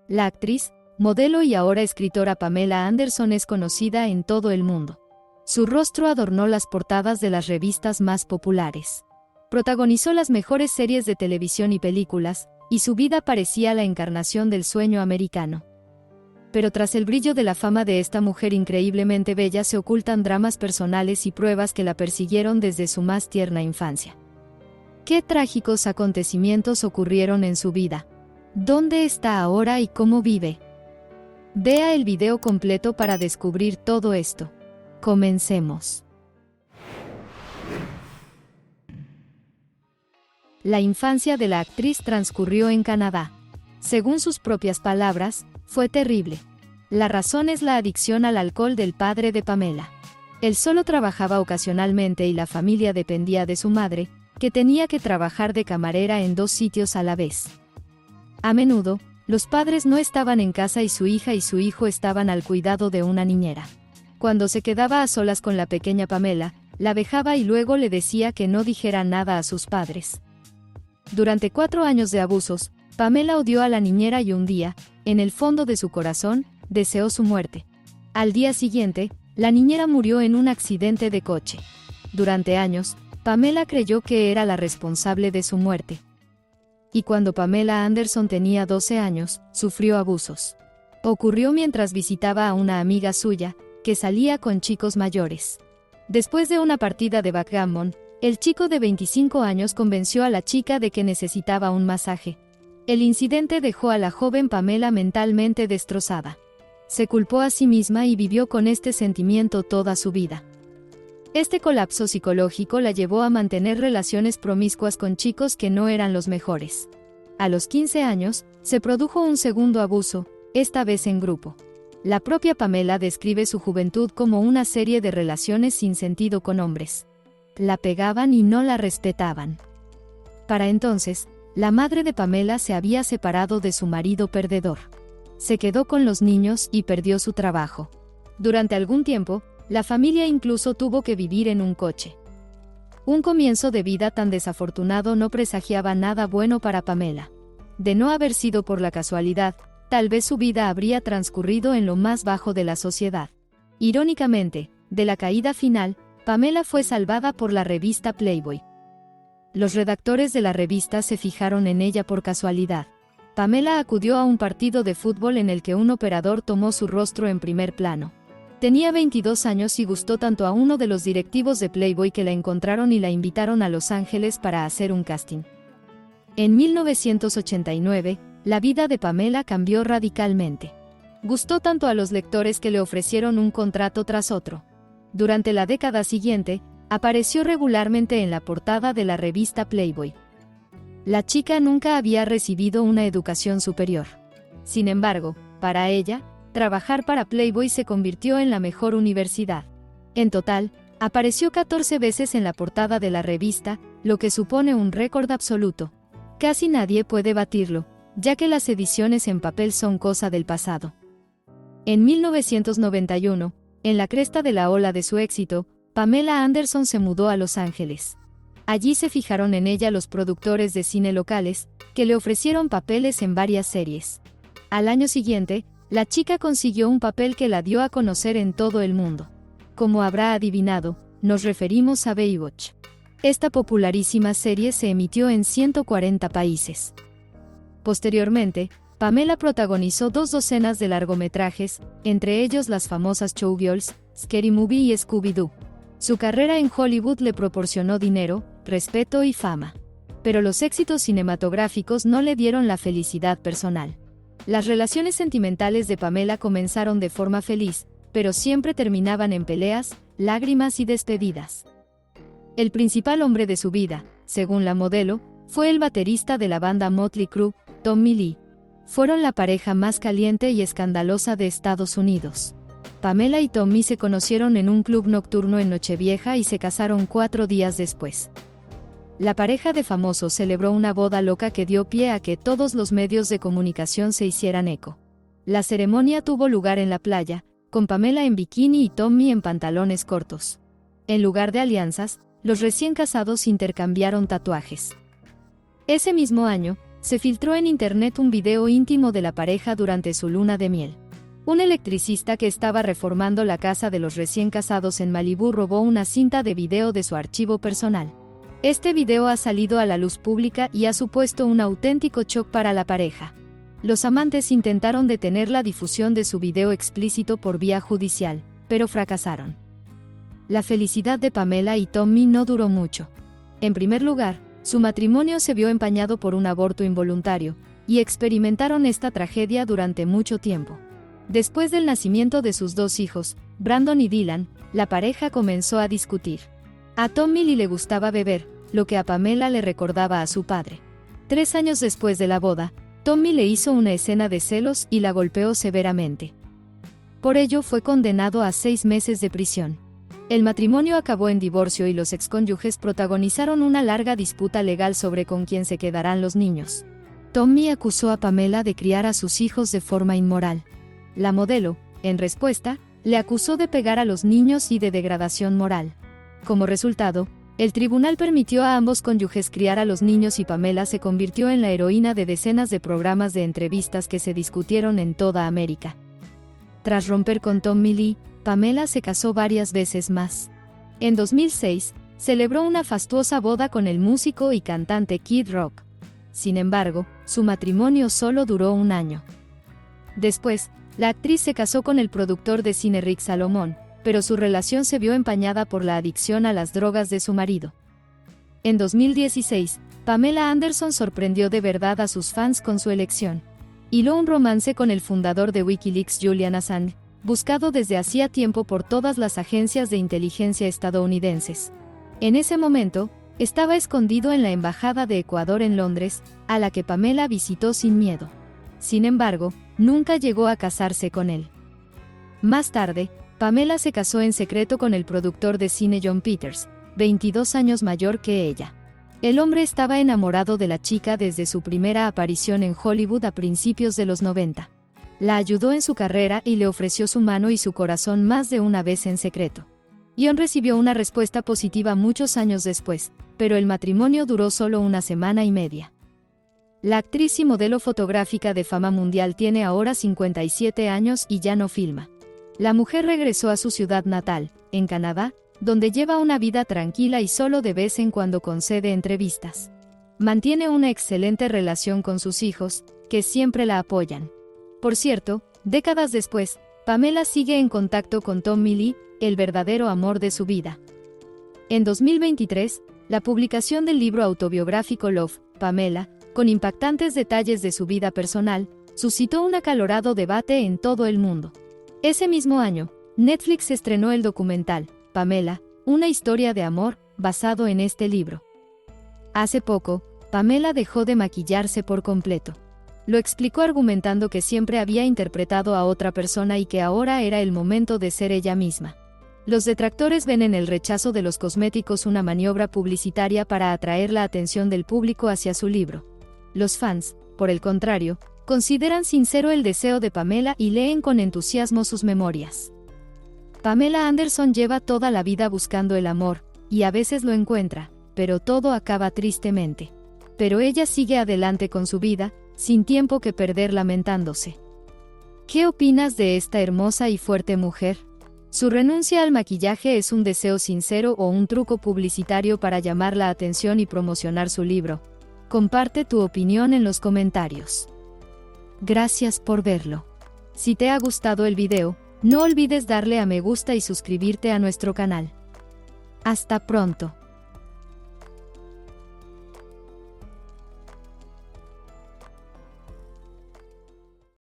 La actriz, modelo y ahora escritora Pamela Anderson es conocida en todo el mundo. Su rostro adornó las portadas de las revistas más populares. Protagonizó las mejores series de televisión y películas, y su vida parecía la encarnación del sueño americano. Pero tras el brillo de la fama de esta mujer increíblemente bella se ocultan dramas personales y pruebas que la persiguieron desde su más tierna infancia. ¿Qué trágicos acontecimientos ocurrieron en su vida? ¿Dónde está ahora y cómo vive? Vea el video completo para descubrir todo esto. Comencemos. La infancia de la actriz transcurrió en Canadá. Según sus propias palabras, fue terrible. La razón es la adicción al alcohol del padre de Pamela. Él solo trabajaba ocasionalmente y la familia dependía de su madre, que tenía que trabajar de camarera en 2 sitios a la vez. A menudo, los padres no estaban en casa y su hija y su hijo estaban al cuidado de una niñera. Cuando se quedaba a solas con la pequeña Pamela, la vejaba y luego le decía que no dijera nada a sus padres. Durante 4 años de abusos, Pamela odió a la niñera y un día, en el fondo de su corazón, deseó su muerte. Al día siguiente, la niñera murió en un accidente de coche. Durante años, Pamela creyó que era la responsable de su muerte. Y cuando Pamela Anderson tenía 12 años, sufrió abusos. Ocurrió mientras visitaba a una amiga suya, que salía con chicos mayores. Después de una partida de backgammon, el chico de 25 años convenció a la chica de que necesitaba un masaje. El incidente dejó a la joven Pamela mentalmente destrozada. Se culpó a sí misma y vivió con este sentimiento toda su vida. Este colapso psicológico la llevó a mantener relaciones promiscuas con chicos que no eran los mejores. A los 15 años, se produjo un segundo abuso, esta vez en grupo. La propia Pamela describe su juventud como una serie de relaciones sin sentido con hombres. La pegaban y no la respetaban. Para entonces, la madre de Pamela se había separado de su marido perdedor. Se quedó con los niños y perdió su trabajo. Durante algún tiempo, la familia incluso tuvo que vivir en un coche. Un comienzo de vida tan desafortunado no presagiaba nada bueno para Pamela. De no haber sido por la casualidad, tal vez su vida habría transcurrido en lo más bajo de la sociedad. Irónicamente, de la caída final, Pamela fue salvada por la revista Playboy. Los redactores de la revista se fijaron en ella por casualidad. Pamela acudió a un partido de fútbol en el que un operador tomó su rostro en primer plano. Tenía 22 años y gustó tanto a uno de los directivos de Playboy que la encontraron y la invitaron a Los Ángeles para hacer un casting. En 1989, la vida de Pamela cambió radicalmente. Gustó tanto a los lectores que le ofrecieron un contrato tras otro. Durante la década siguiente, apareció regularmente en la portada de la revista Playboy. La chica nunca había recibido una educación superior. Sin embargo, para ella, trabajar para Playboy se convirtió en la mejor universidad. En total, apareció 14 veces en la portada de la revista, lo que supone un récord absoluto. Casi nadie puede batirlo, ya que las ediciones en papel son cosa del pasado. En 1991, en la cresta de la ola de su éxito, Pamela Anderson se mudó a Los Ángeles. Allí se fijaron en ella los productores de cine locales, que le ofrecieron papeles en varias series. Al año siguiente, la chica consiguió un papel que la dio a conocer en todo el mundo. Como habrá adivinado, nos referimos a Baywatch. Esta popularísima serie se emitió en 140 países. Posteriormente, Pamela protagonizó 2 docenas de largometrajes, entre ellos las famosas Showgirls, Scary Movie y Scooby-Doo. Su carrera en Hollywood le proporcionó dinero, respeto y fama. Pero los éxitos cinematográficos no le dieron la felicidad personal. Las relaciones sentimentales de Pamela comenzaron de forma feliz, pero siempre terminaban en peleas, lágrimas y despedidas. El principal hombre de su vida, según la modelo, fue el baterista de la banda Motley Crue, Tommy Lee. Fueron la pareja más caliente y escandalosa de Estados Unidos. Pamela y Tommy se conocieron en un club nocturno en Nochevieja y se casaron 4 días después. La pareja de famosos celebró una boda loca que dio pie a que todos los medios de comunicación se hicieran eco. La ceremonia tuvo lugar en la playa, con Pamela en bikini y Tommy en pantalones cortos. En lugar de alianzas, los recién casados intercambiaron tatuajes. Ese mismo año, se filtró en internet un video íntimo de la pareja durante su luna de miel. Un electricista que estaba reformando la casa de los recién casados en Malibú robó una cinta de video de su archivo personal. Este video ha salido a la luz pública y ha supuesto un auténtico shock para la pareja. Los amantes intentaron detener la difusión de su video explícito por vía judicial, pero fracasaron. La felicidad de Pamela y Tommy no duró mucho. En primer lugar, su matrimonio se vio empañado por un aborto involuntario, y experimentaron esta tragedia durante mucho tiempo. Después del nacimiento de sus 2 hijos, Brandon y Dylan, la pareja comenzó a discutir. A Tommy le gustaba beber, lo que a Pamela le recordaba a su padre. 3 años después de la boda, Tommy le hizo una escena de celos y la golpeó severamente. Por ello fue condenado a 6 meses de prisión. El matrimonio acabó en divorcio y los excónyuges protagonizaron una larga disputa legal sobre con quién se quedarán los niños. Tommy acusó a Pamela de criar a sus hijos de forma inmoral. La modelo, en respuesta, le acusó de pegar a los niños y de degradación moral. Como resultado, el tribunal permitió a ambos cónyuges criar a los niños y Pamela se convirtió en la heroína de decenas de programas de entrevistas que se discutieron en toda América. Tras romper con Tommy Lee, Pamela se casó varias veces más. En 2006, celebró una fastuosa boda con el músico y cantante Kid Rock. Sin embargo, su matrimonio solo duró 1 año. Después, la actriz se casó con el productor de cine Rick Salomón, pero su relación se vio empañada por la adicción a las drogas de su marido. En 2016, Pamela Anderson sorprendió de verdad a sus fans con su elección. Hiló un romance con el fundador de Wikileaks Julian Assange, buscado desde hacía tiempo por todas las agencias de inteligencia estadounidenses. En ese momento, estaba escondido en la Embajada de Ecuador en Londres, a la que Pamela visitó sin miedo. Sin embargo, nunca llegó a casarse con él. Más tarde, Pamela se casó en secreto con el productor de cine John Peters, 22 años mayor que ella. El hombre estaba enamorado de la chica desde su primera aparición en Hollywood a principios de los 90. La ayudó en su carrera y le ofreció su mano y su corazón más de una vez en secreto. John recibió una respuesta positiva muchos años después, pero el matrimonio duró solo 1 semana y media. La actriz y modelo fotográfica de fama mundial tiene ahora 57 años y ya no filma. La mujer regresó a su ciudad natal, en Canadá, donde lleva una vida tranquila y solo de vez en cuando concede entrevistas. Mantiene una excelente relación con sus hijos, que siempre la apoyan. Por cierto, décadas después, Pamela sigue en contacto con Tommy Lee, el verdadero amor de su vida. En 2023, la publicación del libro autobiográfico Love, Pamela, con impactantes detalles de su vida personal, suscitó un acalorado debate en todo el mundo. Ese mismo año, Netflix estrenó el documental, Pamela, una historia de amor, basado en este libro. Hace poco, Pamela dejó de maquillarse por completo. Lo explicó argumentando que siempre había interpretado a otra persona y que ahora era el momento de ser ella misma. Los detractores ven en el rechazo de los cosméticos una maniobra publicitaria para atraer la atención del público hacia su libro. Los fans, por el contrario, consideran sincero el deseo de Pamela y leen con entusiasmo sus memorias. Pamela Anderson lleva toda la vida buscando el amor, y a veces lo encuentra, pero todo acaba tristemente. Pero ella sigue adelante con su vida, sin tiempo que perder lamentándose. ¿Qué opinas de esta hermosa y fuerte mujer? ¿Su renuncia al maquillaje es un deseo sincero o un truco publicitario para llamar la atención y promocionar su libro? Comparte tu opinión en los comentarios. Gracias por verlo. Si te ha gustado el video, no olvides darle a me gusta y suscribirte a nuestro canal. Hasta pronto.